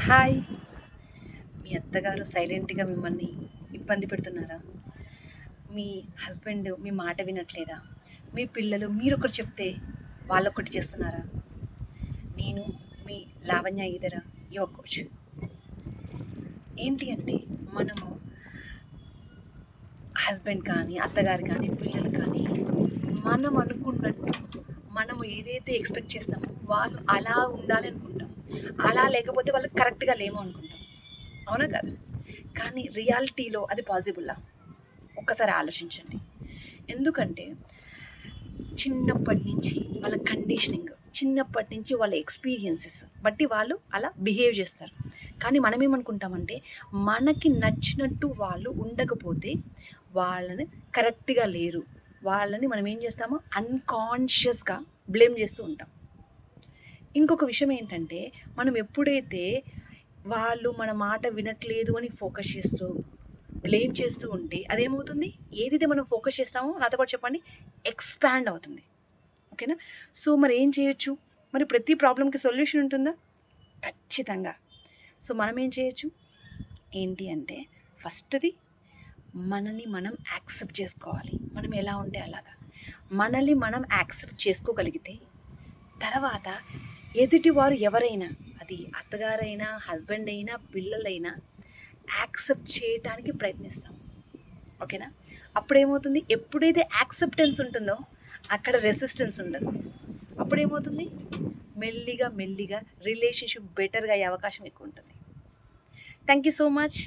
Hi. మీ అత్తగారు సైలెంట్‌గా మిమ్మల్ని ఇబ్బంది పెడుతున్నారా? మీ హస్బెండ్ మీ మాట వినట్లేదా? మీ పిల్లలు మీరొకటి చెప్తే వాళ్ళొకటి చేస్తున్నారా? నేను మీ లావణ్య ఈదర యోగా కోచ్. ఏంటి అంటే మనము హస్బెండ్ కానీ, అత్తగారు కానీ, పిల్లలు కానీ మనం అనుకున్నట్టు మనము ఏదైతే ఎక్స్‌పెక్ట్ చేస్తామో వాళ్ళు అలా ఉండాలి అనుకుంటాం. అలా లేకపోతే వాళ్ళు కరెక్ట్‌గా లేము అనుకుంటాం. అవునా కాదా? కానీ రియాలిటీలో అది పాసిబుల్లా? ఒక్కసారి ఆలోచించండి. ఎందుకంటే చిన్నప్పటి నుంచి వాళ్ళ కండిషనింగ్, చిన్నప్పటి నుంచి వాళ్ళ ఎక్స్పీరియన్సెస్ బట్టి వాళ్ళు అలా బిహేవ్ చేస్తారు. కానీ మనమేమనుకుంటామంటే మనకి నచ్చినట్టు వాళ్ళు ఉండకపోతే వాళ్ళని కరెక్ట్‌గా లేరు. వాళ్ళని మనం ఏం చేస్తామో అన్‌కాన్షియస్‌గా బ్లేమ్ చేస్తూ ఉంటాం. ఇంకొక విషయం ఏంటంటే మనం ఎప్పుడైతే వాళ్ళు మన మాట వినట్లేదు అని ఫోకస్ చేస్తూ బ్లేమ్ చేస్తూ ఉంటే అదేమవుతుంది, ఏదైతే మనం ఫోకస్ చేస్తామో నాతో పాటు చెప్పండి, ఎక్స్పాండ్ అవుతుంది. ఓకేనా? సో మరి ఏం చేయొచ్చు? మరి ప్రతి ప్రాబ్లంకి సొల్యూషన్ ఉంటుందా? ఖచ్చితంగా. సో మనం ఏం చేయొచ్చు ఏంటి అంటే ఫస్ట్ది మనల్ని మనం యాక్సెప్ట్ చేసుకోవాలి. మనం ఎలా ఉంటే అలాగా మనల్ని మనం యాక్సెప్ట్ చేసుకోగలిగితే తర్వాత ఎదుటివారు ఎవరైనా, అది అత్తగారైనా, హస్బెండ్ అయినా, పిల్లలైనా యాక్సెప్ట్ చేయటానికి ప్రయత్నిస్తాం. ఓకేనా? అప్పుడేమవుతుంది, ఎప్పుడైతే యాక్సెప్టెన్స్ ఉంటుందో అక్కడ రెసిస్టెన్స్ ఉండదు. అప్పుడేమవుతుంది, మెల్లిగా మెల్లిగా రిలేషన్షిప్ బెటర్గా అయ్యే అవకాశం ఎక్కువ ఉంటుంది. Thank you so much.